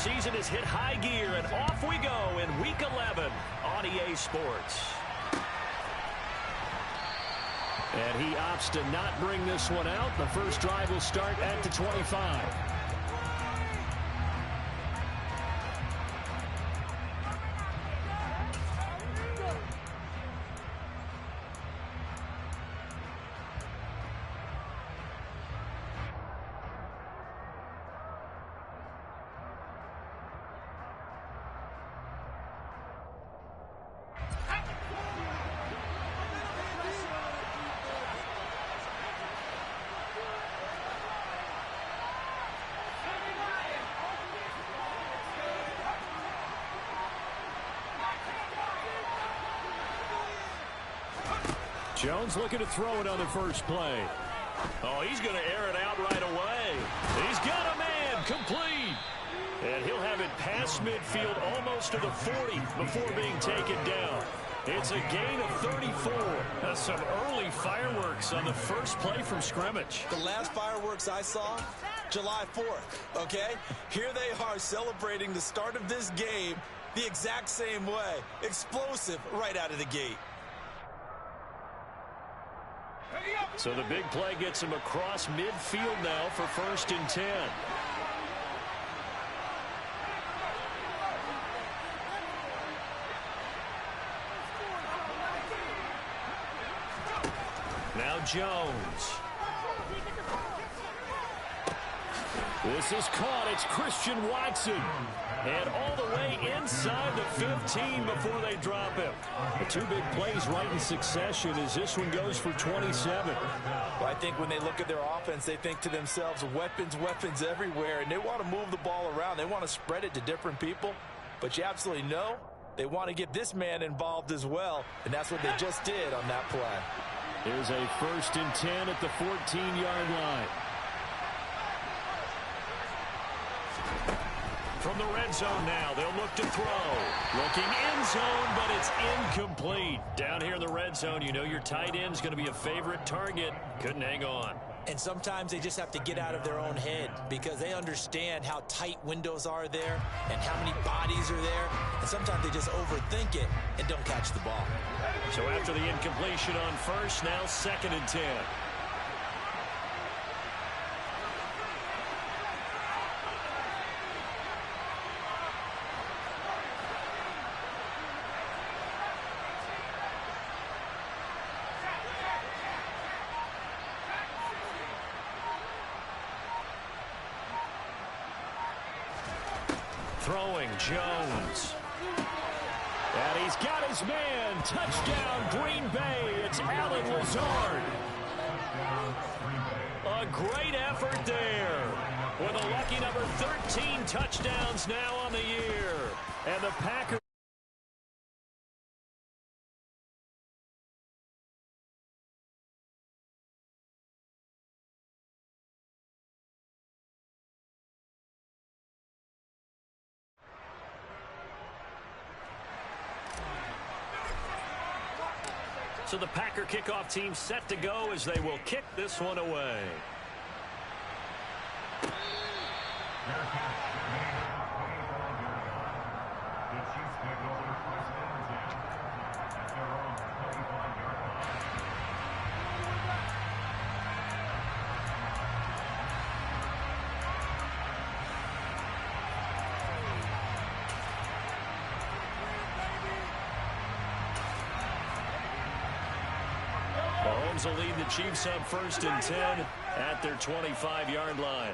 season has hit high gear, and off we go in Week 11 on EA Sports. And he opts to not bring this one out. The first drive will start at the 25. Jones looking to throw it on the first play. Oh, he's going to air it out right away. He's got a man complete. And he'll have it past midfield almost to the 40 before being taken down. It's a gain of 34. That's some early fireworks on the first play from scrimmage. The last fireworks I saw, July 4th, okay? Here they are celebrating the start of this game the exact same way. Explosive right out of the gate. So the big play gets him across midfield now for 1st and 10. Now Jones. This is caught. It's Christian Watson. And all the way inside the 15 before they drop him. The two big plays right in succession as this one goes for 27. Well, I think when they look at their offense, they think to themselves, weapons, weapons everywhere. And they want to move the ball around. They want to spread it to different people. But you absolutely know they want to get this man involved as well. And that's what they just did on that play. Here's a 1st and 10 at the 14-yard line. From the red zone now, they'll look to throw. Looking end zone, but it's incomplete. Down here in the red zone, you know your tight end's going to be a favorite target. Couldn't hang on. And sometimes they just have to get out of their own head because they understand how tight windows are there and how many bodies are there. And sometimes they just overthink it and don't catch the ball. So after the incompletion on first, now 2nd and 10. Throwing Jones. And he's got his man. Touchdown, Green Bay. It's Allen Lazard. A great effort there. With a lucky number 13 touchdowns now on the year. And the Packers. So the Packer kickoff team set to go as they will kick this one away. Mahomes will lead the Chiefs up 1st and 10 at their 25-yard line.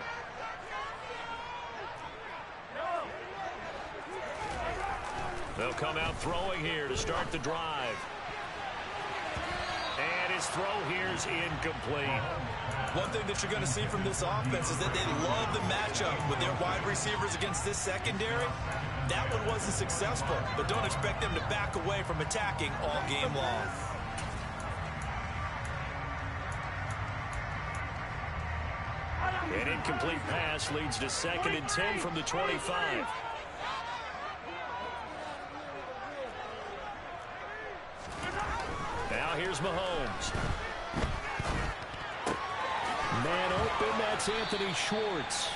They'll come out throwing here to start the drive. And his throw here is incomplete. One thing that you're going to see from this offense is that they love the matchup with their wide receivers against this secondary. That one wasn't successful, but don't expect them to back away from attacking all game long. An incomplete pass leads to 2nd and 10 from the 25. Now here's Mahomes. Man open, that's Anthony Schwartz.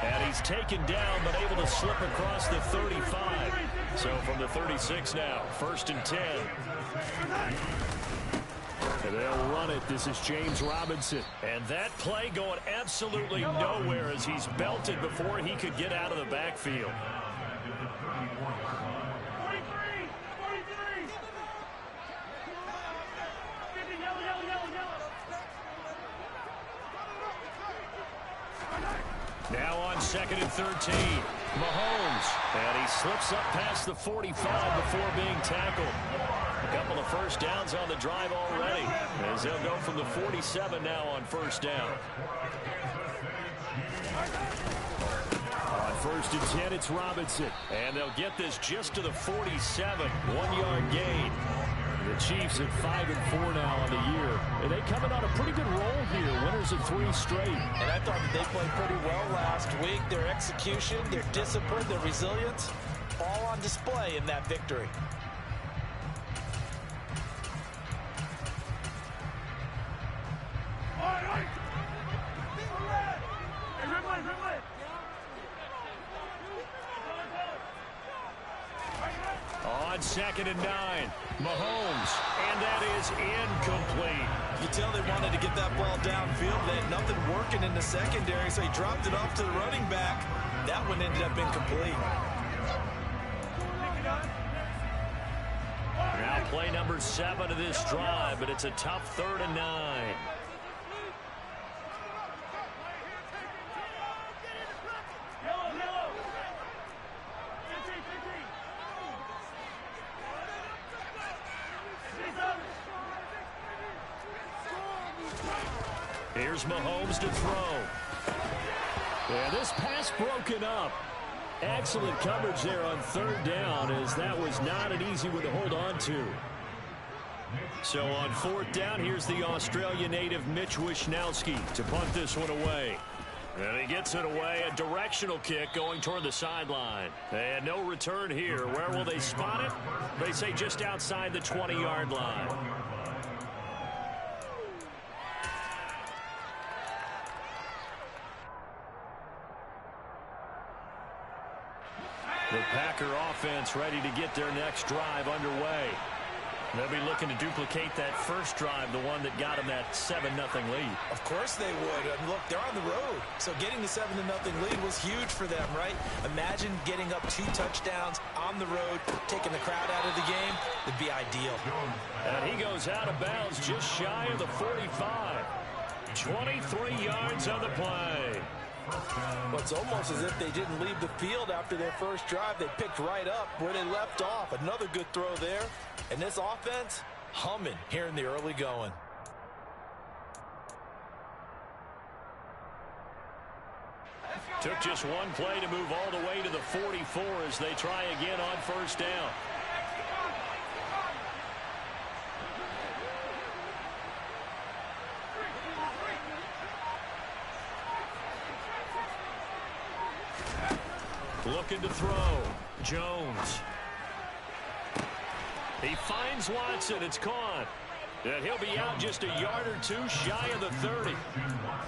And he's taken down, but able to slip across the 35. So from the 36 now, 1st and 10. And they'll run it. This is James Robinson. And that play going absolutely nowhere as he's belted before he could get out of the backfield. Now on 2nd and 13. Mahomes. And he slips up past the 45 before being tackled. A couple of first downs on the drive already, as they'll go from the 47 now on 1st down. On 1st and 10, it's Robinson. And they'll get this just to the 47. 1-yard gain. The Chiefs at 5-4 now on the year. And they coming on a pretty good roll here. Winners of 3 straight. And I thought that they played pretty well last week. Their execution, their discipline, their resilience, all on display in that victory. On 2nd and 9, Mahomes, and that is incomplete. You tell they wanted to get that ball downfield. They had nothing working in the secondary, so he dropped it off to the running back. That one ended up incomplete. Now play number 7 of this drive, but it's a tough 3rd and 9. Here's Mahomes to throw. And this pass broken up. Excellent coverage there on 3rd down, as that was not an easy one to hold on to. So on 4th down, here's the Australian native Mitch Wishnowsky to punt this one away. And he gets it away, a directional kick going toward the sideline. And no return here. Where will they spot it? They say just outside the 20-yard line. The Packer offense ready to get their next drive underway. They'll be looking to duplicate that first drive, the one that got them that 7-0 lead. Of course they would. And look, they're on the road. So getting the 7-0 lead was huge for them, right? Imagine getting up 2 touchdowns on the road, taking the crowd out of the game. Would be ideal. And he goes out of bounds just shy of the 45. 23 yards on the play. Well, it's almost as if they didn't leave the field after their first drive. They picked right up where they left off. Another good throw there. And this offense, humming here in the early going. Took just one play to move all the way to the 44 as they try again on 1st down. Looking to throw. Jones. He finds Watson. It's caught. And he'll be out just a yard or 2 shy of the 30.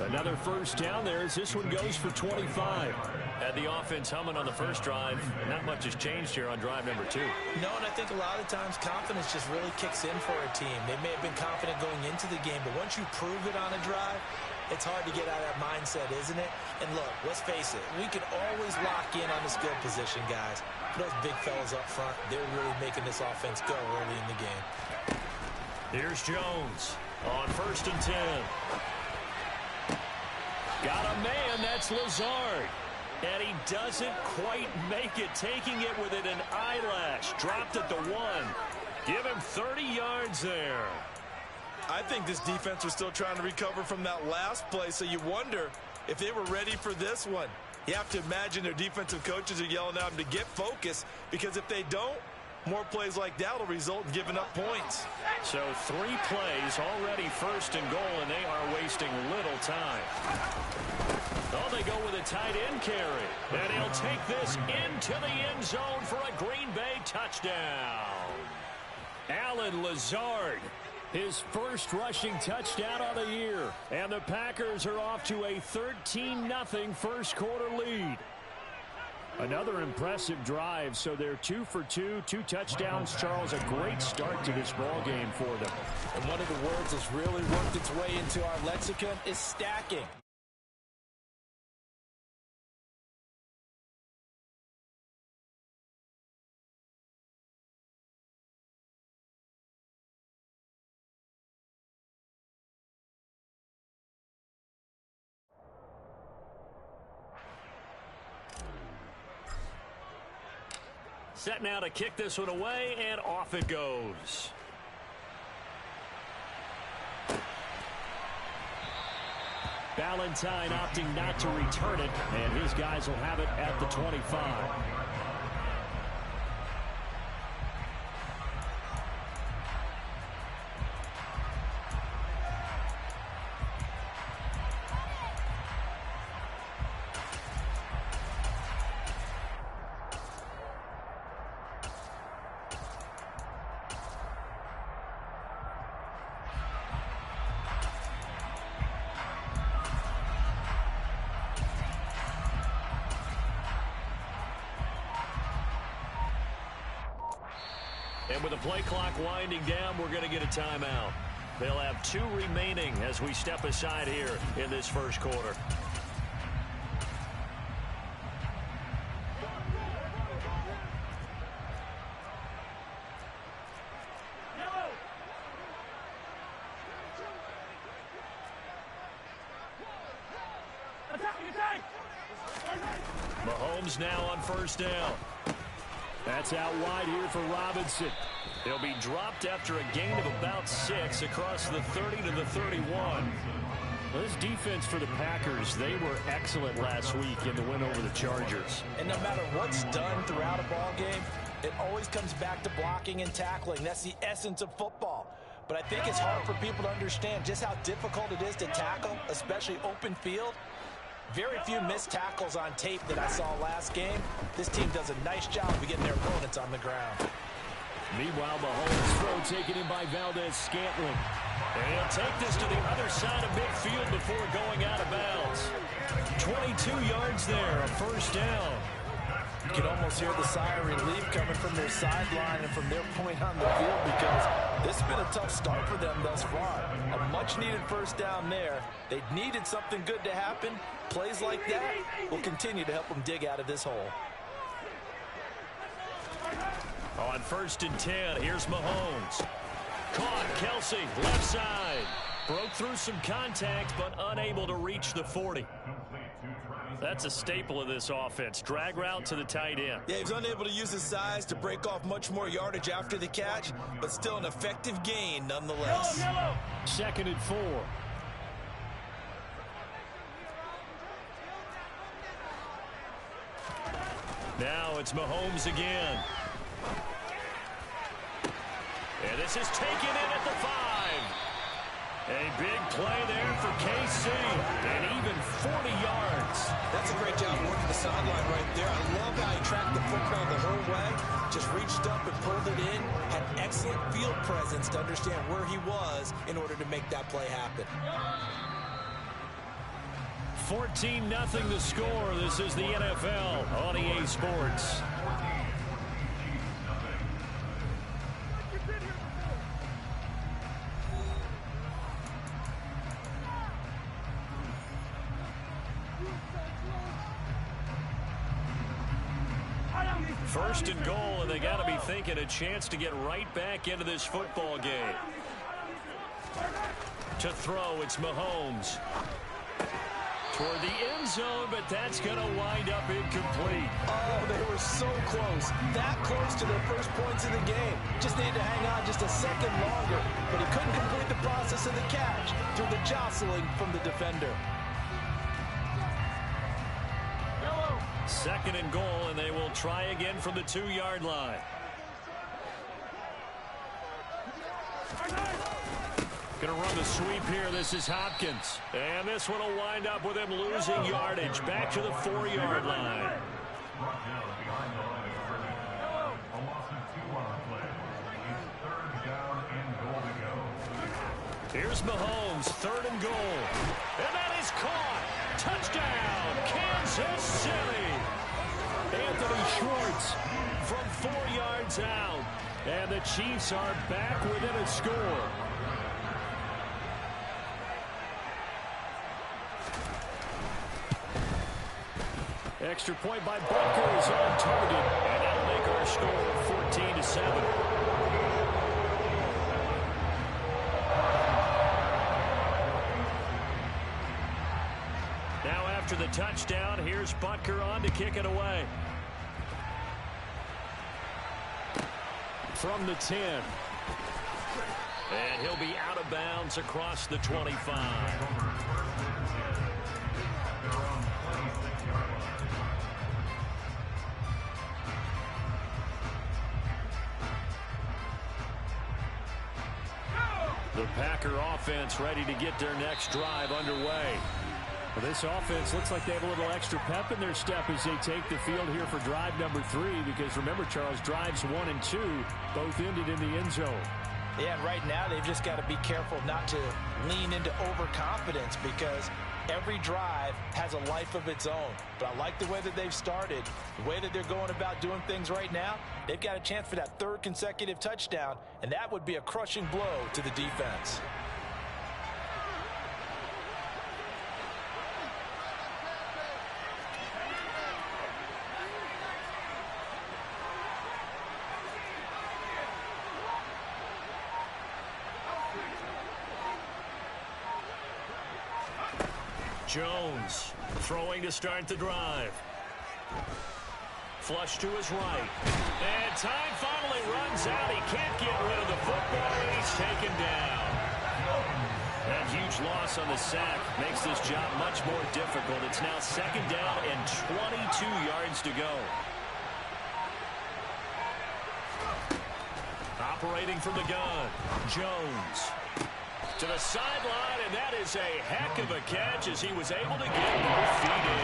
Another first down there as this one goes for 25. Had the offense humming on the first drive. Not much has changed here on drive number 2. No, and I think a lot of times confidence just really kicks in for a team. They may have been confident going into the game, but once you prove it on a drive, it's hard to get out of that mindset, isn't it? And look, let's face it, we can always lock in on the skill position, guys. Those big fellas up front, they're really making this offense go early in the game. Here's Jones on 1st and 10. Got a man, that's Lazard. And he doesn't quite make it, taking it within an eyelash. Dropped at the 1. Give him 30 yards there. I think this defense was still trying to recover from that last play, so you wonder if they were ready for this one. You have to imagine their defensive coaches are yelling at them to get focused, because if they don't, more plays like that will result in giving up points. So 3 plays already 1st and goal, and they are wasting little time. Oh, they go with a tight end carry. And he'll take this into the end zone for a Green Bay touchdown. Allen Lazard His first rushing touchdown on the year. And the Packers are off to a 13-0 first quarter lead. Another impressive drive, so they're 2 for 2, 2 touchdowns. Charles, a great start to this ball game for them. And one of the words that's really worked its way into our lexicon is stacking. Set now to kick this one away, and off it goes. Valentine opting not to return it, and his guys will have it at the 25. And with the play clock winding down, we're going to get a timeout. They'll have 2 remaining as we step aside here in this first quarter. Mahomes now on first down. That's out wide here for Robinson. He'll be dropped after a gain of about 6 across the 30 to the 31. This defense for the Packers, they were excellent last week in the win over the Chargers. And no matter what's done throughout a ball game, it always comes back to blocking and tackling. That's the essence of football. But I think it's hard for people to understand just how difficult it is to tackle, especially open field. Very few missed tackles on tape that I saw last game. This team does a nice job of getting their opponents on the ground. Meanwhile, Mahomes' throw taken in by Valdez-Scantling. And he'll take this to the other side of midfield before going out of bounds. 22 yards there, a first down. You can almost hear the sigh of relief coming from their sideline and from their point on the field, because this has been a tough start for them thus far. A much-needed first down there. They needed something good to happen. Plays like that will continue to help them dig out of this hole. On 1st and 10, here's Mahomes. Caught, Kelsey, left side. Broke through some contact, but unable to reach the 40. That's a staple of this offense. Drag route to the tight end. Yeah, he was unable to use his size to break off much more yardage after the catch, but still an effective gain nonetheless. 2nd and 4. Now it's Mahomes again. And this is taken in at the 5. A big play there for KC, and even 40 yards. That's a great job working the sideline right there. I love how he tracked the football the whole way. Just reached up and pulled it in. Had excellent field presence to understand where he was in order to make that play happen. 14-0 the score. This is the NFL on EA Sports. First and goal, and they got to be thinking a chance to get right back into this football game. To throw, it's Mahomes. Toward the end zone, but that's going to wind up incomplete. Oh, they were so close. That close to their first points in the game. Just needed to hang on just a second longer, but he couldn't complete the process of the catch through the jostling from the defender. 2nd and goal, and they will try again from the 2-yard line. Going to run the sweep here. This is Hopkins. And this one will wind up with him losing yardage. Back to the 4-yard line. Here's Mahomes, 3rd and goal. And that is caught. Touchdown, Kansas City. Anthony Schwartz from 4 yards out. And the Chiefs are back within a score. Extra point by Butker is on target. And that'll make our score 14-7. Now after the touchdown, here's Butker on to kick it away. From the 10. And he'll be out of bounds across the 25. The Packer offense ready to get their next drive underway. Well, this offense looks like they have a little extra pep in their step as they take the field here for drive number 3, because remember, Charles, drives 1 and 2 both ended in the end zone. Yeah, and right now they've just got to be careful not to lean into overconfidence, because every drive has a life of its own. But I like the way that they've started, the way that they're going about doing things right now. They've got a chance for that 3rd consecutive touchdown, and that would be a crushing blow to the defense. Jones throwing to start the drive. Flush to his right. And time finally runs out. He can't get rid of the football, and he's taken down. That huge loss on the sack makes this job much more difficult. It's now 2nd down and 22 yards to go. Operating from the gun, Jones. To the sideline, and that is a heck of a catch as he was able to get both feet in.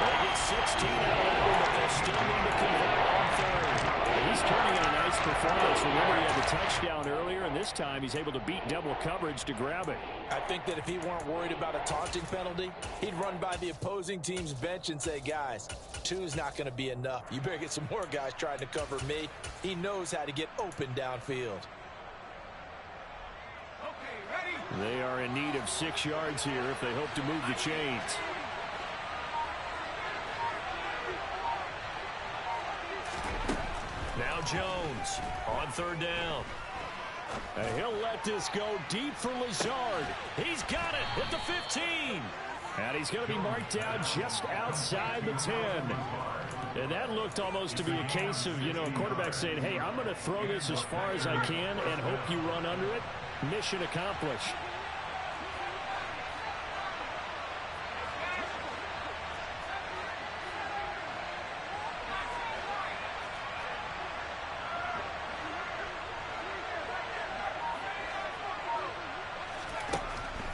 They get 16 out of that one, but they'll still need to convert on 3rd. He's turning in a nice performance. Remember, he had the touchdown earlier, and this time he's able to beat double coverage to grab it. I think that if he weren't worried about a taunting penalty, he'd run by the opposing team's bench and say, guys, 2's not going to be enough. You better get some more guys trying to cover me. He knows how to get open downfield. They are in need of 6 yards here if they hope to move the chains. Now Jones on 3rd down. And he'll let this go deep for Lazard. He's got it at the 15. And he's going to be marked down just outside the 10. And that looked almost to be a case of, a quarterback saying, hey, I'm going to throw this as far as I can and hope you run under it. Mission accomplished.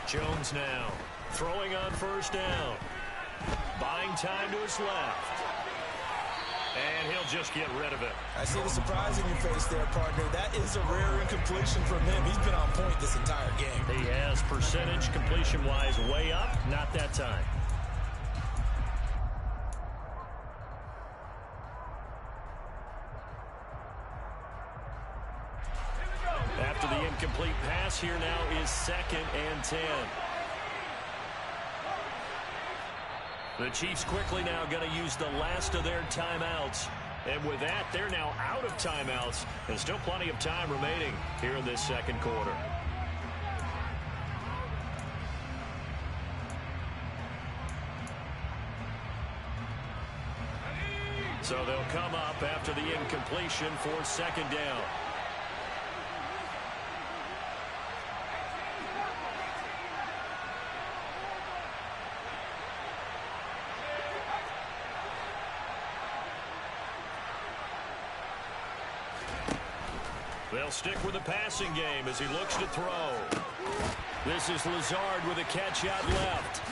Jones now throwing on 1st down. Buying time to his left. And he'll just get rid of it. I see the surprise in your face there, partner. That is a rare incompletion from him. He's been on point this entire game. He has percentage completion-wise way up. Not that time. After the incomplete pass, here now is 2nd and 10. The Chiefs quickly now going to use the last of their timeouts. And with that, they're now out of timeouts. There's still plenty of time remaining here in this 2nd quarter. So they'll come up after the incompletion for 2nd down. They'll stick with the passing game as he looks to throw. This is Lazard with a catch out left.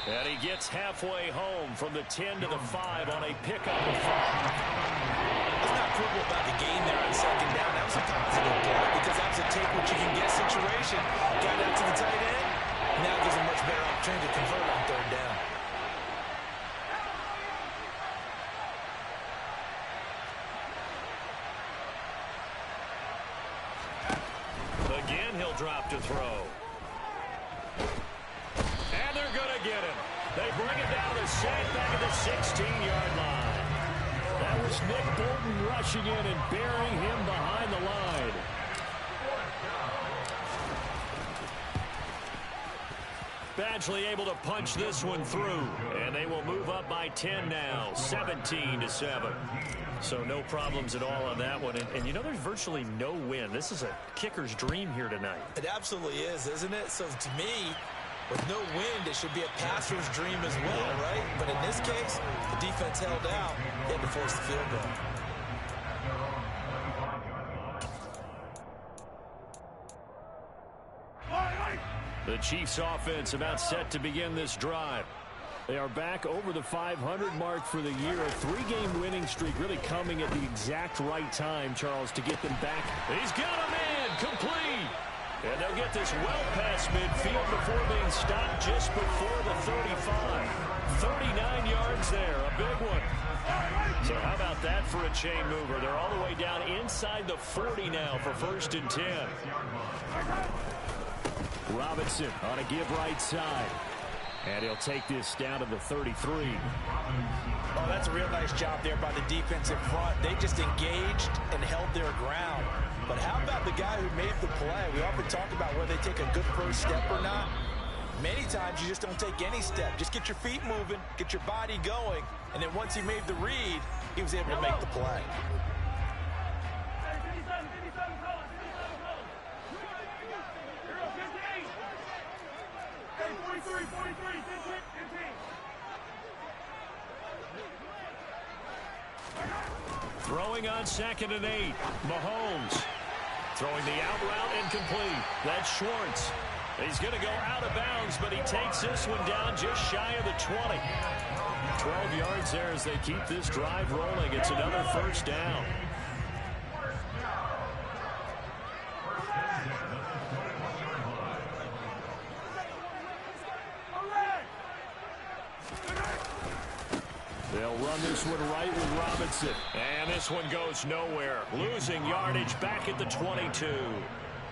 And he gets halfway home from the 10 to the 5 on a pickup of 5. It's not quibble about the game there on 2nd down. That was a positive play because that's a take what you can get situation. drop to throw. And they're going to get him. They bring it down to sack back at the 16-yard line. That was Nick Bolton rushing in and burying him behind the line. Badgley able to punch this one through, and they will move up by 10 now, 17-7. So no problems at all on that one. And you know, there's virtually no win. This is a kicker's dream here tonight. It absolutely is, isn't it? So to me, with no wind, it should be a passer's dream as well, right? But in this case, the defense held out. They had to force the field goal. The Chiefs offense about set to begin this drive. They are back over the 500 mark for the year. A 3-game winning streak really coming at the exact right time, Charles, to get them back. He's got a man complete. And they'll get this well past midfield before being stopped just before the 35. 39 yards there, a big one. So how about that for a chain mover? They're all the way down inside the 40 now for 1st and 10. Robinson on a give right side. And he'll take this down to the 33. Oh, that's a real nice job there by the defense in front. They just engaged and held their ground. But how about the guy who made the play? We often talk about whether they take a good first step or not. Many times you just don't take any step. Just get your feet moving, get your body going, and then once he made the read, he was able to make the play. Throwing on 2nd and 8. Mahomes throwing the out route incomplete. That's Schwartz. He's going to go out of bounds, but he takes this one down just shy of the 20. 12 yards there as they keep this drive rolling. It's another 1st down. They'll run this one right with Robinson. And this one goes nowhere. Losing yardage back at the 22.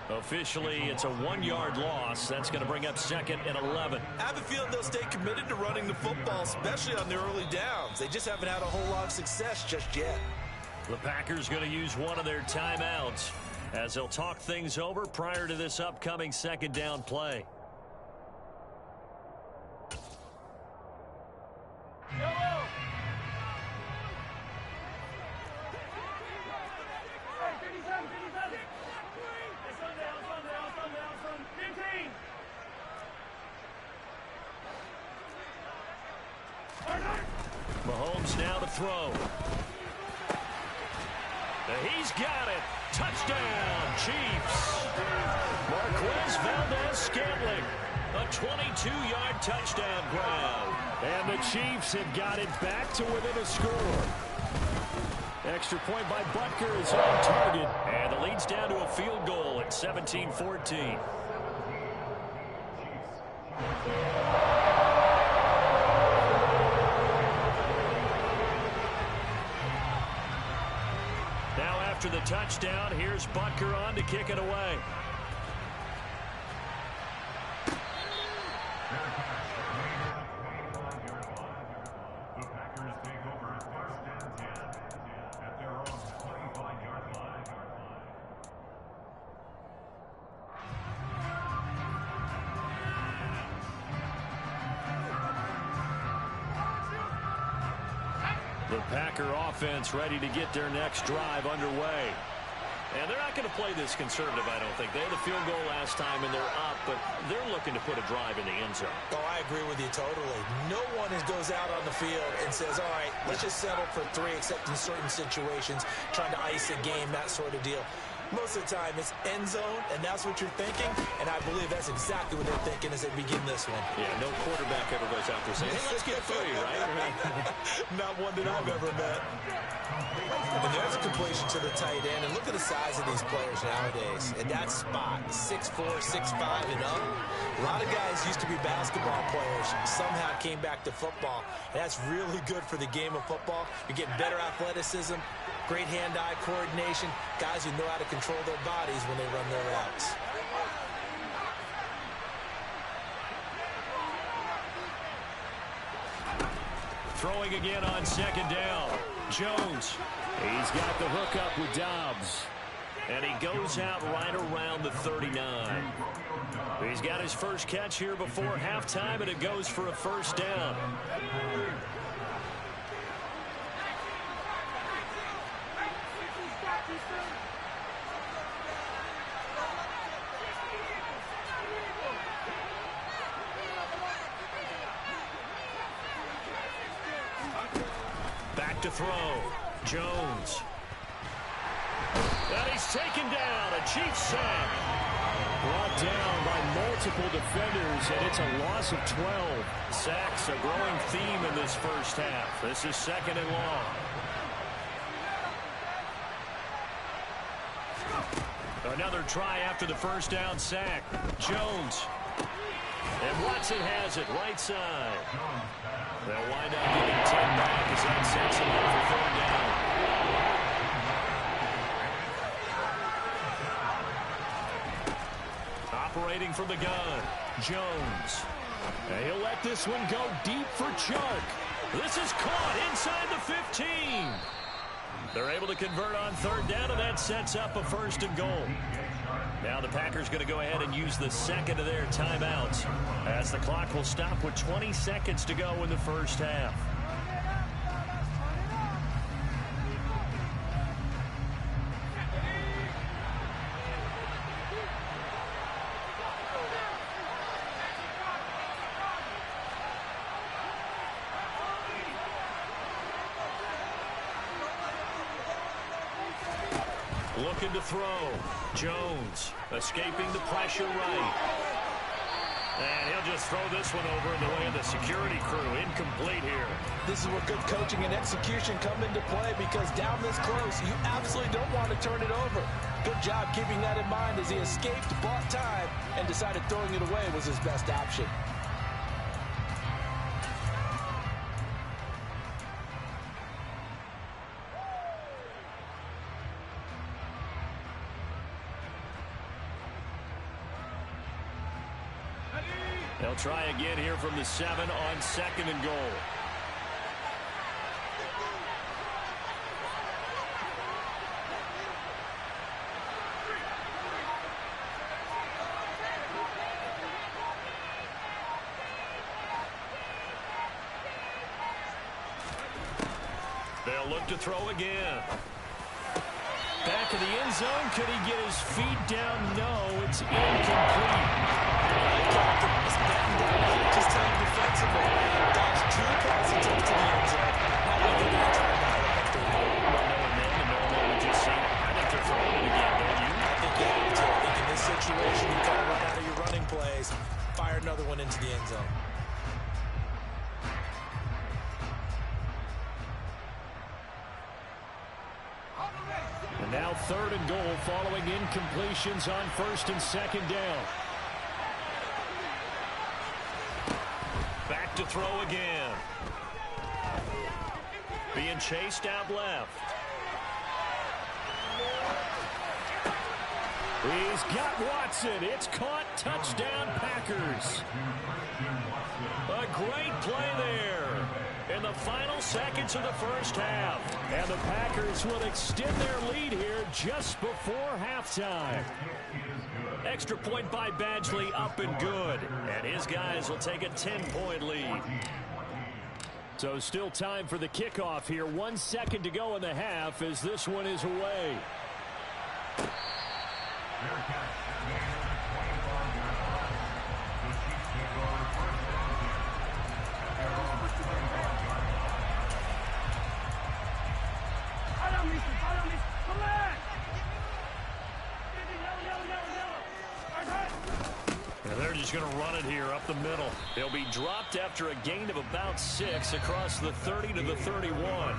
Officially, it's a 1-yard loss. That's going to bring up 2nd and 11. I have a feeling they'll stay committed to running the football, especially on their early downs. They just haven't had a whole lot of success just yet. The Packers going to use one of their timeouts as they'll talk things over prior to this upcoming 2nd down play. Mahomes now to throw. He's got it. Touchdown, Chiefs. Marquez Valdez-Scantling. A 22-yard touchdown grab. And the Chiefs have got it back to within a score. Extra point by Butker is on target. And the lead's down to a field goal at 17-14. After the touchdown, here's Butker on to kick it away. The Packers take over 1st and 10 at their own 25-yard line. The Packer offense ready to get their next drive underway. And they're not going to play this conservative, I don't think. They had a field goal last time, and they're up, but they're looking to put a drive in the end zone. Oh, I agree with you totally. No one goes out on the field and says, all right, let's just settle for 3, except in certain situations, trying to ice a game, that sort of deal. Most of the time, it's end zone, and that's what you're thinking, and I believe that's exactly what they're thinking as they begin this one. Yeah, no quarterback ever goes out there saying, hey, let's get free, right? Not one that I've ever met. And there's a completion to the tight end, and look at the size of these players nowadays. And that spot, 6'4", 6'5", and up. A lot of guys used to be basketball players, somehow came back to football. And that's really good for the game of football. You're getting better athleticism, great hand-eye coordination, guys who know how to control their bodies when they run their routes. Throwing again on second down. Jones. He's got the hook up with Dobbs. And he goes out right around the 39. He's got his first catch here before halftime, and it goes for a first down. Back to throw. Jones. And he's taken down. A Chiefs sack. Brought down by multiple defenders, and it's a loss of 12. Sacks, a growing theme in this first half. This is second and long. Another try after the first down sack. Jones. And Watson has it right side. They'll wind up getting 10 back as that sets him up for third down. Operating from the gun, Jones. And he'll let this one go deep for Chuck. This is caught inside the 15. They're able to convert on third down, and that sets up a first and goal. Now the Packers going to go ahead and use the second of their timeouts as the clock will stop with 20 seconds to go in the first half. Looking to throw. Jones escaping the pressure right. And he'll just throw this one over in the way of the security crew. Incomplete here. This is where good coaching and execution come into play, because down this close, you absolutely don't want to turn it over. Good job keeping that in mind as he escaped, bought time, and decided throwing it away was his best option. They'll try again here from the 7 on second and goal. They'll look to throw again. Back in the end zone. Could he get his feet down? No, it's incomplete. Just time defensively. Dodge 2 pass attempts to the end zone. How do you think he turned out after that? Well, knowing them and normally we just see, I think they're throwing it again, don't you? I think you have to. I think in this situation, you got to run out of your running plays, fire another one into the end zone. And now third and goal following incompletions on first and second down. Back to throw again. Being chased out left. He's got Watson. It's caught. Touchdown, Packers. A great play there in the final seconds of the first half. And the Packers will extend their lead here just before halftime. Extra point by Badgley, up and good. And his guys will take a 10-point lead. So still time for the kickoff here. 1 second to go in the half as this one is away. And they're just going to run it here up the middle. They'll be dropped after a gain of about 6 across the 30 to the 31.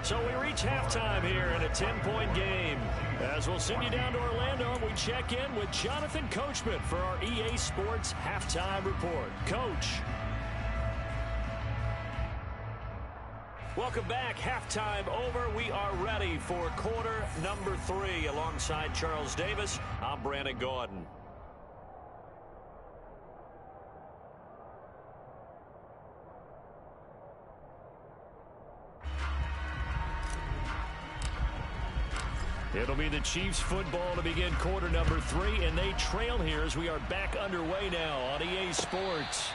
So we reach halftime here in a 10-point game. As we'll send you down to Orlando, we check in with Jonathan Coachman for our EA Sports Halftime Report. Coach. Welcome back. Halftime over. We are ready for quarter number 3. Alongside Charles Davis, I'm Brandon Gordon. It'll be the Chiefs football to begin quarter number 3, and they trail here as we are back underway now on EA Sports.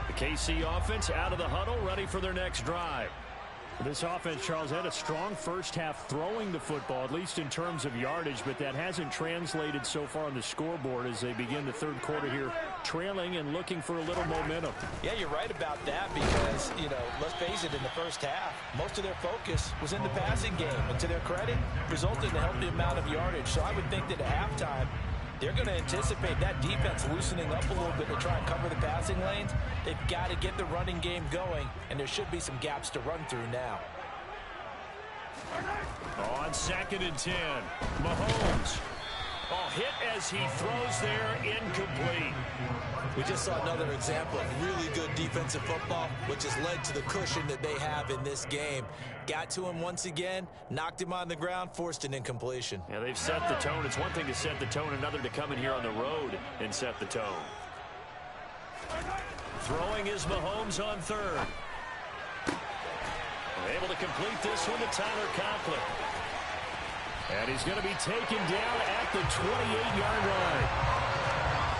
The KC offense out of the huddle, ready for their next drive. This offense, Charles, had a strong first half throwing the football, at least in terms of yardage, but that hasn't translated so far on the scoreboard as they begin the third quarter here, trailing and looking for a little momentum. Yeah, you're right about that because, let's face it, in the first half, most of their focus was in the passing game. And to their credit, resulted in a healthy amount of yardage. So I would think that at halftime, they're going to anticipate that defense loosening up a little bit to try and cover the passing lanes. They've got to get the running game going, and there should be some gaps to run through now. On 2nd and 10, Mahomes. Hit as he throws there, incomplete. We just saw another example of really good defensive football, which has led to the cushion that they have in this game. Got to him once again, knocked him on the ground, forced an incompletion. Yeah, they've set the tone. It's one thing to set the tone, another to come in here on the road and set the tone. Throwing is Mahomes on 3rd. Able to complete this one to Tyler Conklin. And he's going to be taken down at the 28-yard line.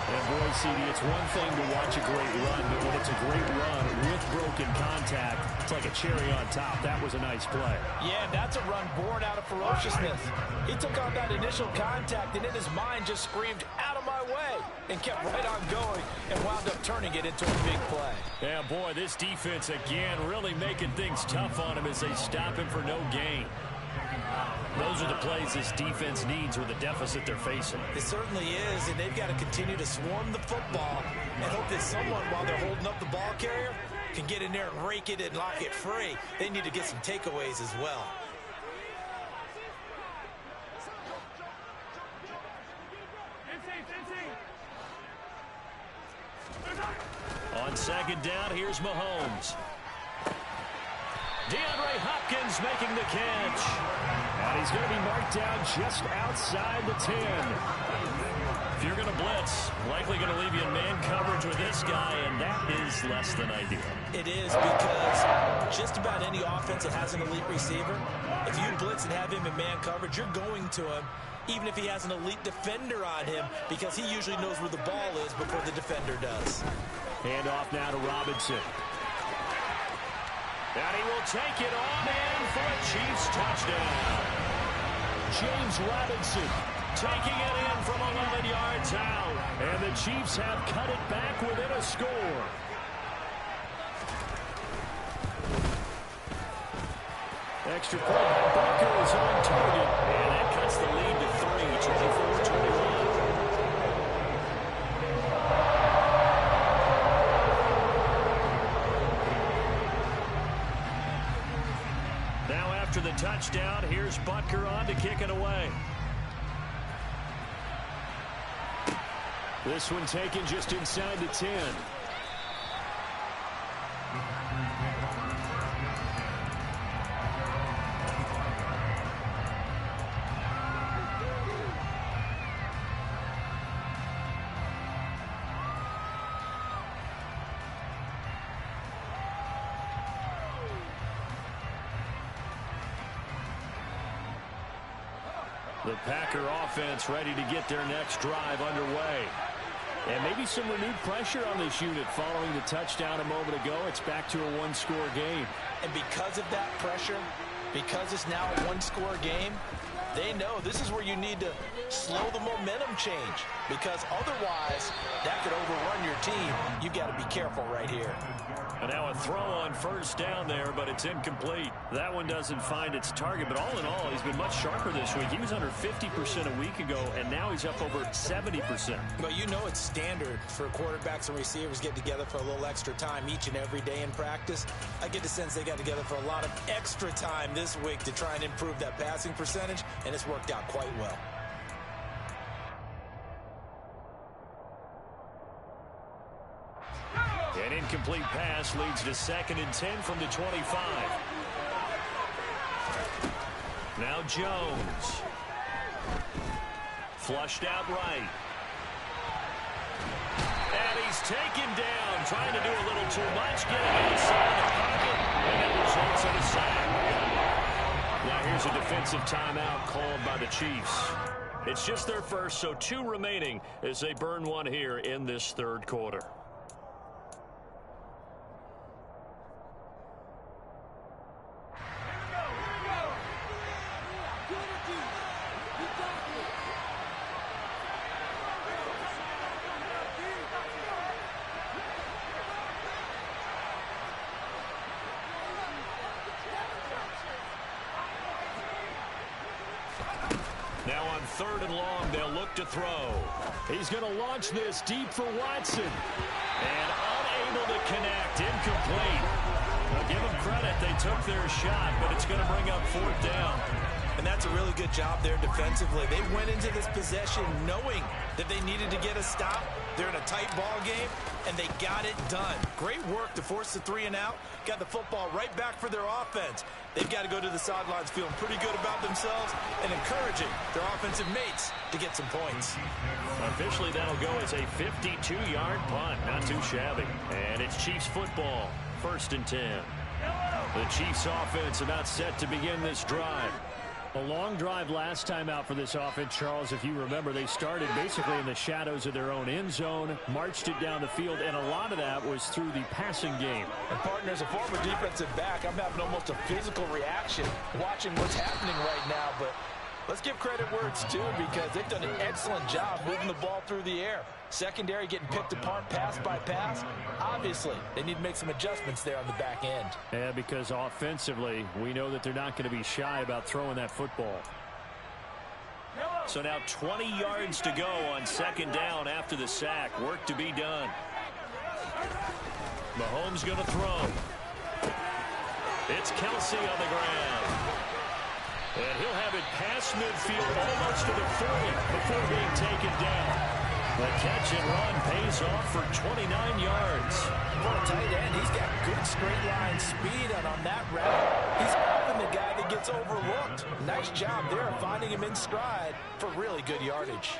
And boy, CD, it's one thing to watch a great run, but when it's a great run with broken contact, it's like a cherry on top. That was a nice play. Yeah, that's a run born out of ferociousness. He took on that initial contact, and in his mind just screamed, "Out of my way," and kept right on going and wound up turning it into a big play. Yeah, boy, this defense, again, really making things tough on him as they stop him for no gain. Those are the plays this defense needs with the deficit they're facing. It certainly is, and they've got to continue to swarm the football and hope that someone, while they're holding up the ball carrier, can get in there and rake it and lock it free. They need to get some takeaways as well. On 2nd down, here's Mahomes. DeAndre Hopkins making the catch. And he's going to be marked down just outside the 10. If you're going to blitz, likely going to leave you in man coverage with this guy, and that is less than ideal. It is, because just about any offense that has an elite receiver, if you blitz and have him in man coverage, you're going to him, even if he has an elite defender on him, because he usually knows where the ball is before the defender does. Hand off now to Robinson. And he will take it on in for a Chiefs touchdown. James Robinson taking it in from 11 yards out. And the Chiefs have cut it back within a score. Extra point. Barker is on target. And that cuts the lead to 3, 24-21. After the touchdown, here's Butker on to kick it away. This one taken just inside the 10. The Packer offense ready to get their next drive underway. And maybe some renewed pressure on this unit following the touchdown a moment ago. It's back to a one-score game. And because of that pressure, because it's now a one-score game, they know this is where you need to slow the momentum change, because otherwise that could overrun your team. You've got to be careful right here. And now a throw on 1st down there, but it's incomplete. That one doesn't find its target, but all in all, he's been much sharper this week. He was under 50% a week ago, and now he's up over 70%. Well, you know it's standard for quarterbacks and receivers get together for a little extra time each and every day in practice. I get the sense they got together for a lot of extra time this week to try and improve that passing percentage, and it's worked out quite well. An incomplete pass leads to 2nd and 10 from the 25. Now Jones. Flushed out right. And he's taken down, trying to do a little too much, getting inside the pocket, and that results in a sack. Now here's a defensive timeout called by the Chiefs. It's just their first, so 2 remaining as they burn one here in this third quarter. Now on 3rd and long, they'll look to throw. He's going to launch this deep for Watson. And unable to connect, incomplete. Now give them credit, they took their shot, but it's going to bring up 4th down. And that's a really good job there defensively. They went into this possession knowing that they needed to get a stop. They're in a tight ball game, and they got it done. Great work to force the 3 and out. Got the football right back for their offense. They've got to go to the sidelines feeling pretty good about themselves and encouraging their offensive mates to get some points. Officially, that'll go as a 52-yard punt. Not too shabby. And it's Chiefs football. 1st and 10. The Chiefs offense about set to begin this drive. A long drive last time out for this offense, Charles. If you remember, they started basically in the shadows of their own end zone, marched it down the field, and a lot of that was through the passing game. And partner, as a former defensive back, I'm having almost a physical reaction watching what's happening right now. But let's give credit where it's due, because they've done an excellent job moving the ball through the air. Secondary getting picked apart pass by pass. Obviously, they need to make some adjustments there on the back end. Yeah, because offensively, we know that they're not going to be shy about throwing that football. So now 20 yards to go on 2nd down after the sack. Work to be done. Mahomes going to throw. It's Kelsey on the ground. And he'll have it past midfield almost to the 40 before being taken down. The catch and run pays off for 29 yards. For a tight end, he's got good straight line speed, and on that route, he's often the guy that gets overlooked. Nice job there of finding him in stride for really good yardage.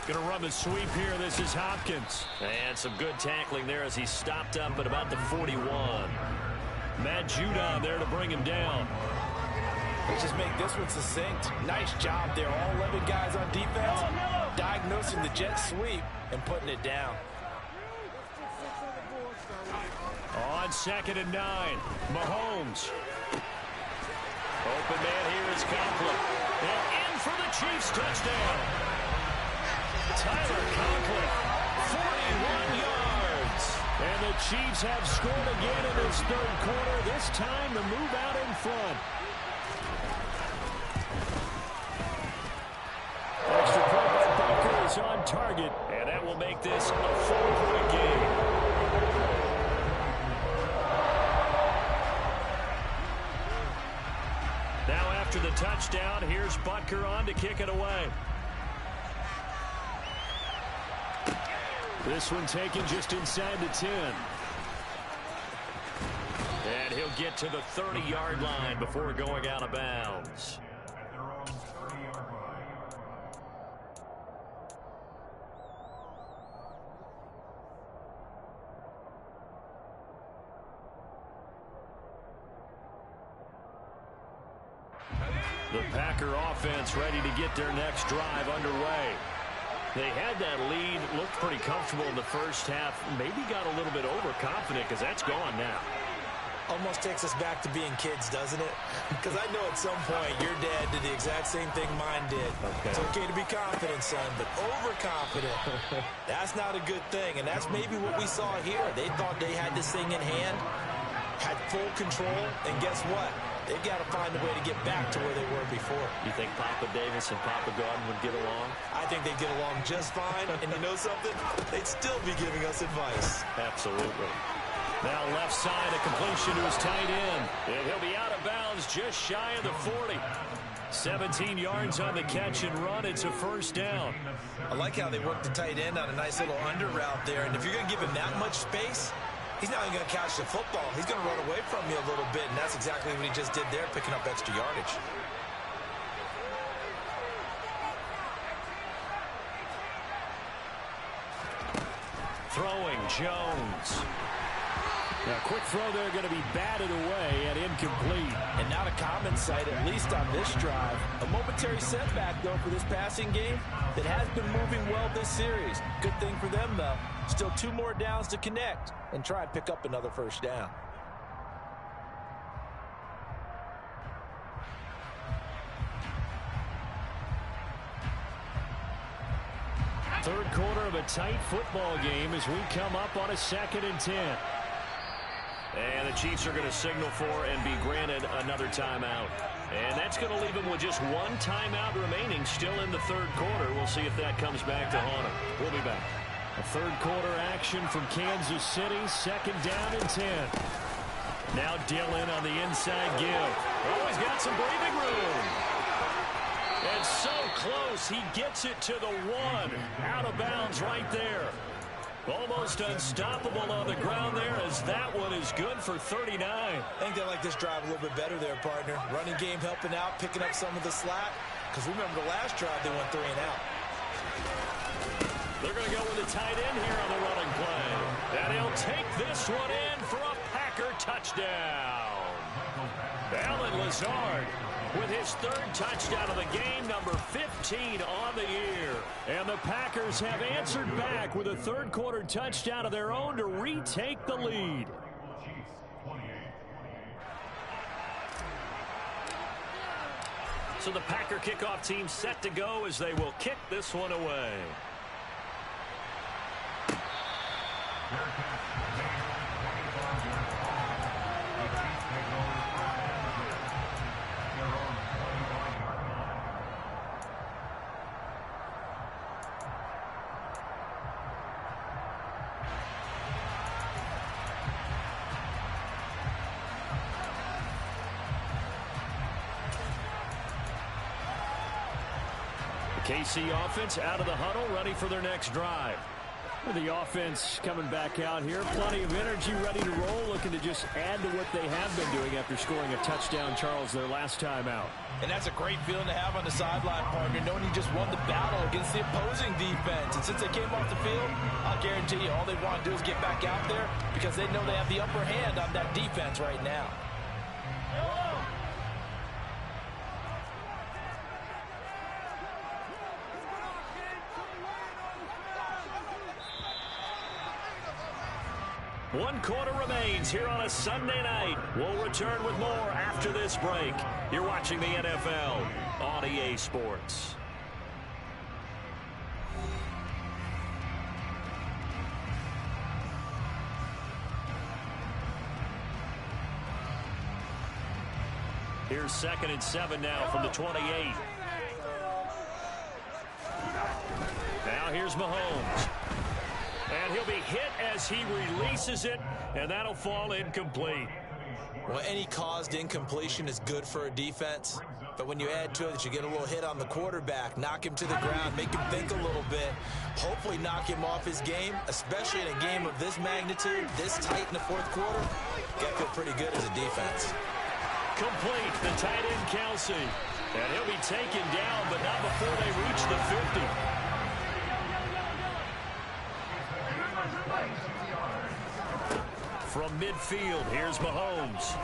Going to run the sweep here. This is Hopkins. And some good tackling there as he stopped up at about the 41. Matt Judon there to bring him down. Let's just make this one succinct. Nice job there. All 11 guys on defense diagnosing the jet sweep and putting it down. On 2nd and 9, Mahomes. Open man here is Conklin. And in for the Chiefs touchdown. Tyler Conklin, 41 yards. And the Chiefs have scored again in this 3rd quarter. This time to move out in front. Extra point by Butker is on target, and that will make this a 4-point game. Now after the touchdown, here's Butker on to kick it away. This one taken just inside the 10. And he'll get to the 30-yard line before going out of bounds. At their own 30-yard line. The Packer offense ready to get their next drive underway. They had that lead, looked pretty comfortable in the first half, maybe got a little bit overconfident because that's gone now. Almost takes us back to being kids, doesn't it? Because I know at some point your dad did the exact same thing mine did. Okay. It's okay to be confident, son, but overconfident, that's not a good thing. And that's maybe what we saw here. They thought they had this thing in hand, had full control, and guess what? They've got to find a way to get back to where they were before. You think Papa Davis and Papa Gordon would get along? I think they'd get along just fine. And you know something? They'd still be giving us advice. Absolutely. Now left side, a completion to his tight end. And he'll be out of bounds just shy of the 40. 17 yards on the catch and run. It's a 1st down. I like how they worked the tight end on a nice little under route there. And if you're going to give him that much space, he's not even going to catch the football. He's going to run away from you a little bit, and that's exactly what he just did there, picking up extra yardage. Throwing, Jones. Now, quick throw there, going to be batted away and incomplete. And not a common sight, at least on this drive. A momentary setback, though, for this passing game that has been moving well this series. Good thing for them, though. Still 2 more downs to connect and try and pick up another first down. Third quarter of a tight football game as we come up on a 2nd and 10. And the Chiefs are going to signal for and be granted another timeout. And that's going to leave them with just 1 timeout remaining still in the third quarter. We'll see if that comes back to haunt them. We'll be back. A third quarter action from Kansas City. 2nd down and 10. Now Dillon on the inside give. Oh, he's got some breathing room. And so close, he gets it to the 1. Out of bounds right there. Almost unstoppable on the ground there as that one is good for 39. I think they like this drive a little bit better there, partner. Running game helping out, picking up some of the slack. Because remember the last drive, they went 3 and out. They're going to go with a tight end here on the running play. And he'll take this one in for a Packer touchdown. Allen Lazard with his 3rd touchdown of the game, number 15 on the year. And the Packers have answered back with a third quarter touchdown of their own to retake the lead. So the Packer kickoff team set to go as they will kick this one away. KC offense out of the huddle, ready for their next drive. The offense coming back out here. Plenty of energy, ready to roll, looking to just add to what they have been doing after scoring a touchdown, Charles, their last time out. And that's a great feeling to have on the sideline, partner, knowing you just won the battle against the opposing defense. And since they came off the field, I'll guarantee you all they want to do is get back out there because they know they have the upper hand on that defense right now. One quarter remains here on a Sunday night. We'll return with more after this break. You're watching the NFL on EA Sports. Here's 2nd and 7 now from the 28. Now here's Mahomes. And he'll be hit as he releases it, and that'll fall incomplete. Well, any caused incompletion is good for a defense. But when you add to it that you get a little hit on the quarterback, knock him to the ground, make him think a little bit, hopefully knock him off his game, especially in a game of this magnitude, this tight in the fourth quarter, you got to feel pretty good as a defense. Complete, the tight end Kelsey. And he'll be taken down, but not before they reach the 50. From midfield, here's Mahomes.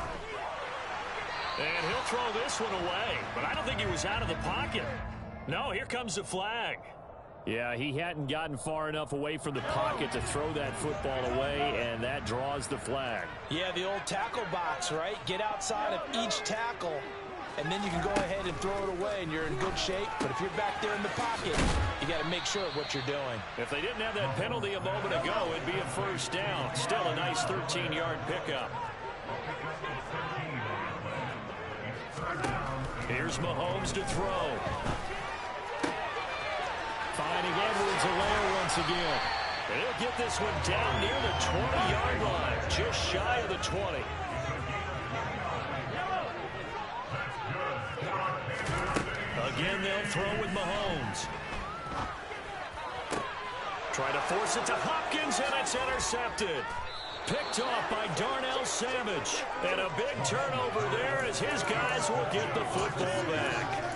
And he'll throw this one away, but I don't think he was out of the pocket. No, here comes the flag. Yeah, he hadn't gotten far enough away from the pocket to throw that football away, and that draws the flag. Yeah, the old tackle box, right? Get outside of each tackle, and then you can go ahead and throw it away, and you're in good shape. But if you're back there in the pocket, you got to make sure of what you're doing. If they didn't have that penalty a moment ago, it'd be a first down. Still a nice 13-yard pickup. Here's Mahomes to throw. Finding Edwards-Helaire once again. And he'll get this one down near the 20-yard line, just shy of the 20. Again, they'll throw with Mahomes. Try to force it to Hopkins, and it's intercepted. Picked off by Darnell Savage. And a big turnover there as his guys will get the football back.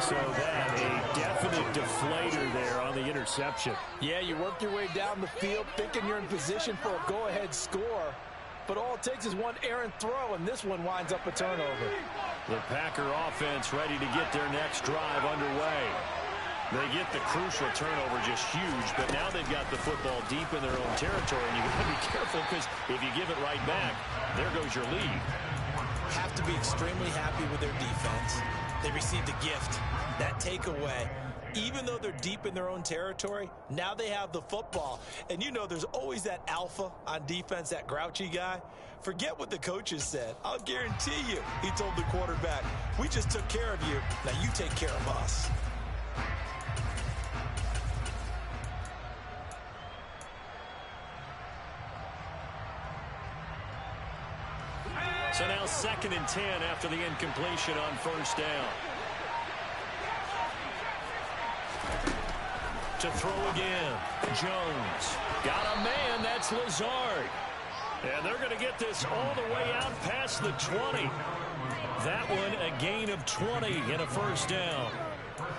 So that a definite deflator there on the interception. Yeah, you work your way down the field thinking you're in position for a go-ahead score. But all it takes is one errant throw, and this one winds up a turnover. The Packer offense ready to get their next drive underway. They get the crucial turnover, just huge, but now they've got the football deep in their own territory, and you've got to be careful because if you give it right back, there goes your lead. Have to be extremely happy with their defense. They received a gift, that takeaway. Even though they're deep in their own territory, now they have the football. And you know there's always that alpha on defense, that grouchy guy. Forget what the coaches said. I'll guarantee you, he told the quarterback, we just took care of you. Now you take care of us. So now 2nd and 10 after the incompletion on first down. To throw again, Jones. Got a man, that's Lazard. And they're going to get this all the way out past the 20. That one a gain of 20 and a first down.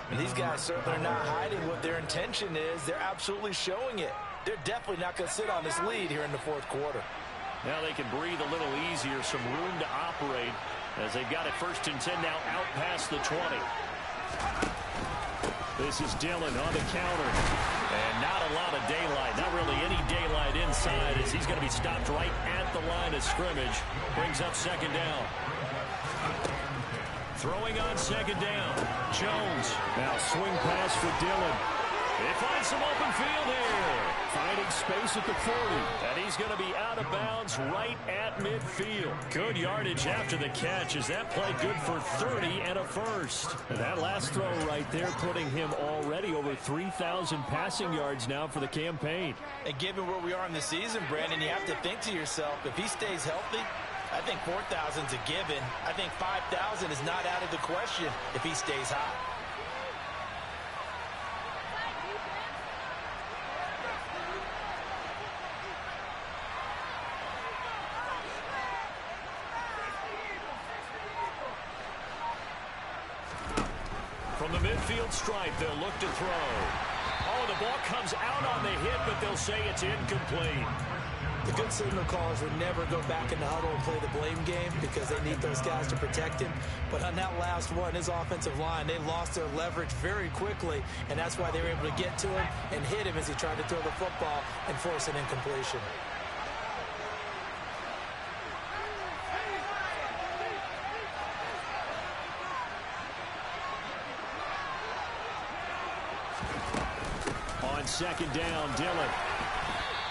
And these guys certainly are not hiding what their intention is. They're absolutely showing it. They're definitely not going to sit on this lead here in the fourth quarter. Now they can breathe a little easier, some room to operate as they've got it 1st and 10 now out past the 20. This is Dillon on the counter. And not a lot of daylight, not really any daylight inside as he's going to be stopped right at the line of scrimmage. Brings up 2nd down. Throwing on 2nd down. Jones. Now swing pass for Dillon. They find some open field here. Finding space at the 40. And he's going to be out of bounds right at midfield. Good yardage after the catch as that play good for 30 and a first. And that last throw right there putting him already over 3,000 passing yards now for the campaign. And given where we are in the season, Brandon, you have to think to yourself, if he stays healthy, I think 4,000's a given. I think 5,000 is not out of the question if he stays hot. From the midfield stripe, they'll look to throw. Oh, the ball comes out on the hit, but they'll say it's incomplete. The good signal callers would never go back in the huddle and play the blame game because they need those guys to protect him. But on that last one, his offensive line, they lost their leverage very quickly, and that's why they were able to get to him and hit him as he tried to throw the football and force an incompletion. On 2nd down, Dillon.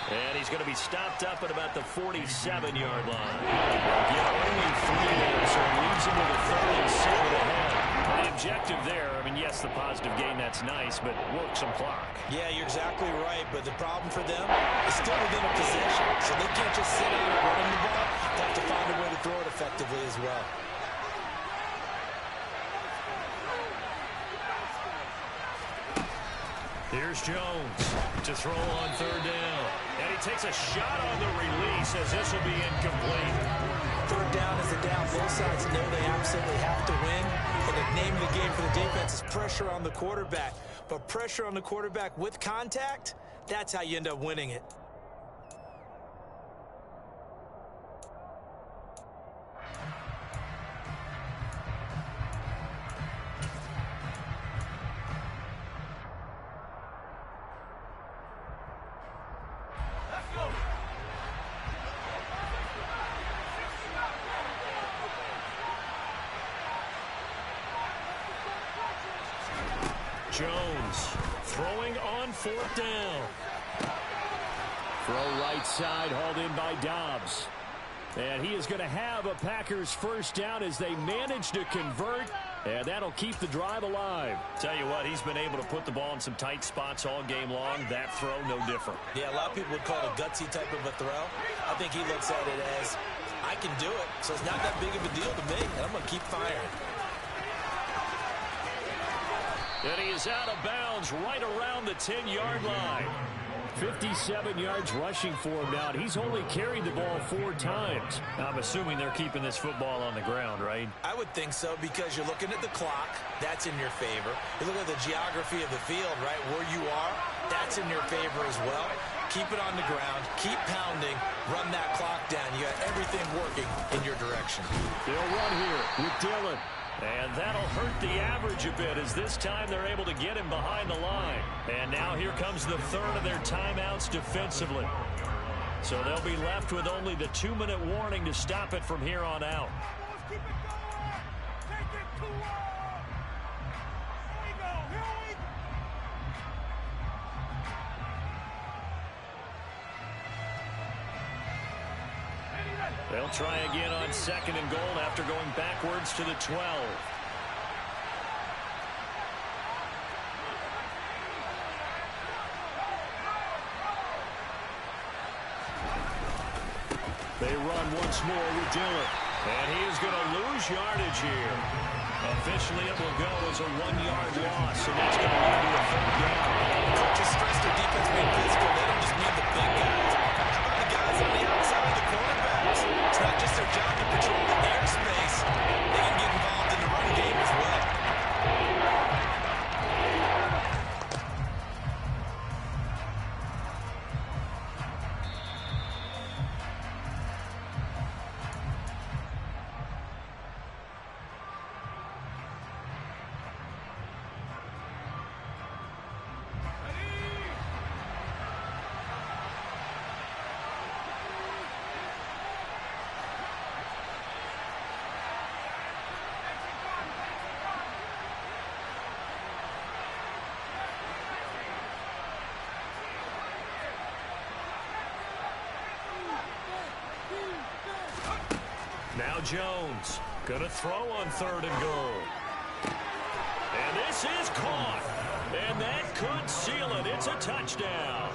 And he's going to be stopped up at about the 47-yard line. Yeah, only 3 there, so it leaves him with a 3rd and 7 ahead. And the objective there, I mean, yes, the positive gain, that's nice, but work some clock. Yeah, you're exactly right, but the problem for them is still within a possession, so they can't just sit out running the ball. They have to find a way to throw it effectively as well. Here's Jones to throw on 3rd down. And he takes a shot on the release as this will be incomplete. 3rd down is a down. Both sides know they absolutely have to win. And the name of the game for the defense is pressure on the quarterback. But pressure on the quarterback with contact, that's how you end up winning it. Jones throwing on 4th down. Throw right side, hauled in by Dobbs. And he is going to have a Packers first down as they manage to convert. And that'll keep the drive alive. Tell you what, he's been able to put the ball in some tight spots all game long. That throw, no different. Yeah, a lot of people would call it a gutsy type of a throw. I think he looks at it as, I can do it, so it's not that big of a deal to me, and I'm going to keep firing. And he is out of bounds right around the 10-yard line. 57 yards rushing for him now, and he's only carried the ball 4 times. I'm assuming they're keeping this football on the ground, right? I would think so, because you're looking at the clock. That's in your favor. You look at the geography of the field, right, where you are. That's in your favor as well. Keep it on the ground. Keep pounding. Run that clock down. You got everything working in your direction. They'll run here with Dillon. And that'll hurt the average a bit, as this time they're able to get him behind the line. And now here comes the third of their timeouts defensively. So they'll be left with only the 2-minute warning to stop it from here on out. Keep it going. Take it to Here we go. Here we go. They'll try again on 2nd and goal after going backwards to the 12. They run once more with Dillon. And he is going to lose yardage here. Officially, it will go as a 1-yard loss, and that's going to lead to a 3rd down. Coaches stress their defense being physical. They don't just mean the big guys. How about the guys on the outside, the cornerbacks? It's not just their job to patrol the airspace. They can get involved in the run game as well. Now Jones going to throw on 3rd and goal. And this is caught. And that could seal it. It's a touchdown.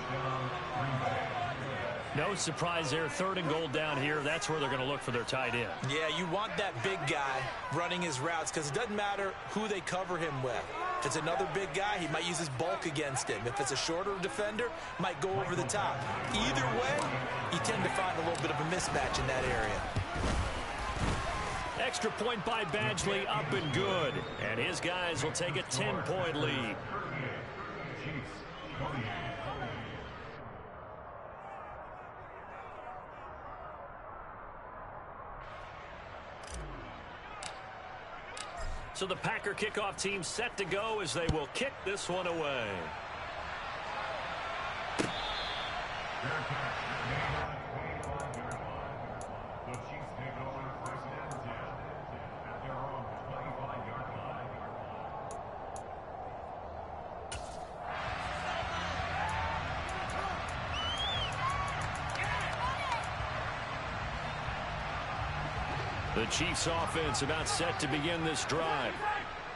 No surprise there. 3rd and goal down here. That's where they're going to look for their tight end. Yeah, you want that big guy running his routes, because it doesn't matter who they cover him with. If it's another big guy, he might use his bulk against him. If it's a shorter defender, might go over the top. Either way, you tend to find a little bit of a mismatch in that area. Extra point by Badgley, up and good. And his guys will take a 10-point lead. So the Packer kickoff team set to go as they will kick this one away. The Chiefs offense about set to begin this drive.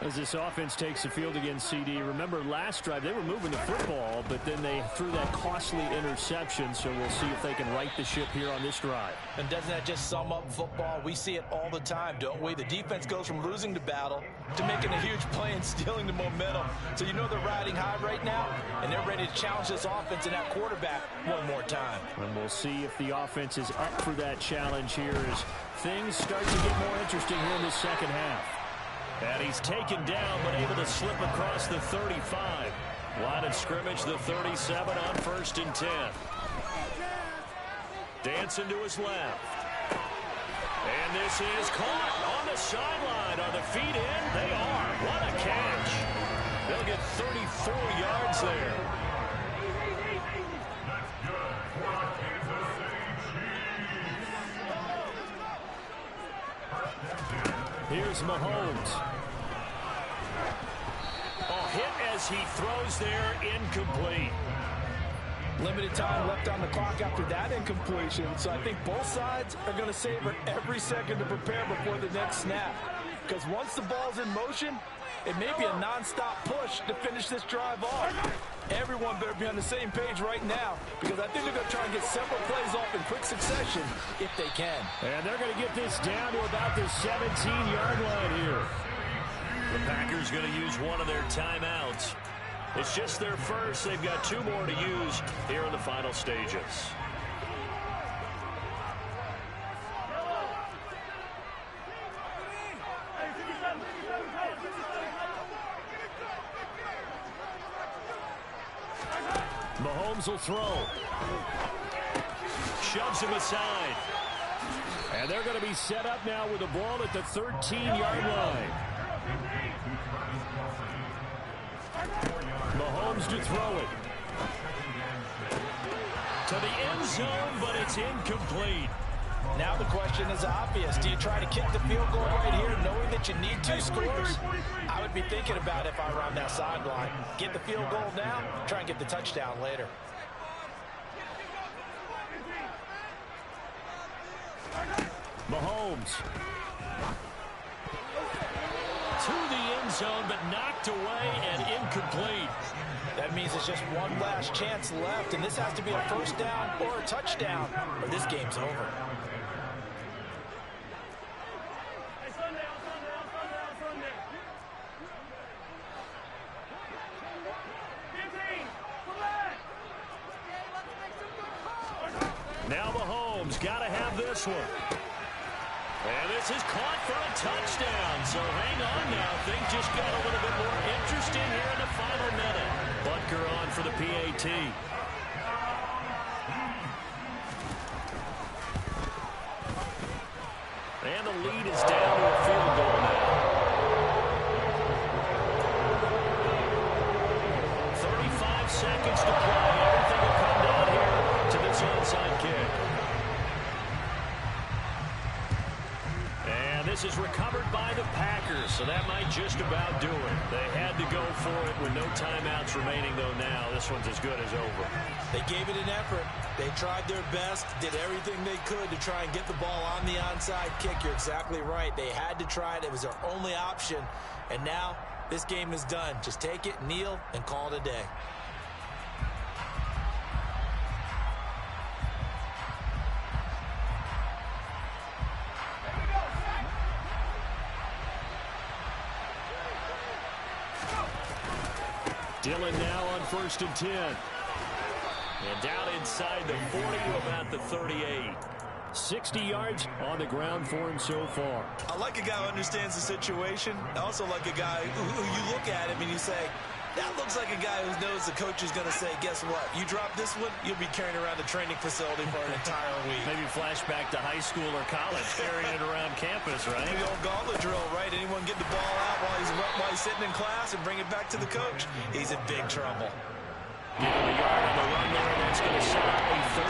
As this offense takes the field against CD, remember last drive they were moving the football, but then they threw that costly interception, so we'll see if they can right the ship here on this drive. And doesn't that just sum up football? We see it all the time, don't we? The defense goes from losing the battle to making a huge play and stealing the momentum. So you know they're riding high right now, and they're ready to challenge this offense and that quarterback one more time. And we'll see if the offense is up for that challenge here as things start to get more interesting here in the second half. And he's taken down, but able to slip across the 35. Line of scrimmage, the 37 on 1st and 10. Dancing to his left. And this is caught on the sideline. Are the feet in? They are. What a catch. They'll get 34 yards there. Here's Mahomes. Oh, hit as he throws there, incomplete. Limited time left on the clock after that incompletion, so I think both sides are going to savor every second to prepare before the next snap. Because once the ball's in motion, it may be a non-stop push to finish this drive off. Everyone better be on the same page right now, because I think they're going to try and get several plays off in quick succession if they can. And they're going to get this down to about the 17-yard line here. The Packers going to use one of their timeouts. It's just their first. They've got 2 more to use here in the final stages. Mahomes will throw. Shoves him aside. And they're going to be set up now with the ball at the 13-yard line. Mahomes to throw it. To the end zone, but it's incomplete. Now the question is obvious. Do you try to kick the field goal right here knowing that you need 2 scores? I would be thinking about it if I were on that sideline. Get the field goal now, try and get the touchdown later. Mahomes. To the end zone, but knocked away and incomplete. That means there's just one last chance left, and this has to be a first down or a touchdown, or this game's over. Now Mahomes got to have this one. And this is caught for a touchdown. So hang on now. Things just got a little bit more interesting here in the final minute. Butker on for the PAT. And the lead is down to a field goal now. 35 seconds to play. Everything will come down here to this onside kick. And this is recovered by the Packers, so that might just about do it. They had to go for it with no timeouts remaining, though now this one's as good as over. They gave it an effort. They tried their best, did everything they could to try and get the ball on the onside kick. You're exactly right. They had to try it. It was their only option. And now this game is done. Just take it, kneel, and call it a day. Dillon now on 1st and 10. And down inside the 40 to about the 38. 60 yards on the ground for him so far. I like a guy who understands the situation. I also like a guy who you look at him and you say, that looks like a guy who knows the coach is going to say, guess what? You drop this one, you'll be carrying around the training facility for an entire week. Maybe flashback to high school or college, carrying it around campus, right? The old gauntlet drill, right? Anyone get the ball out while he's sitting in class and bring it back to the coach? He's in big trouble. Give him a yard on the run there, and that's going to set up a third.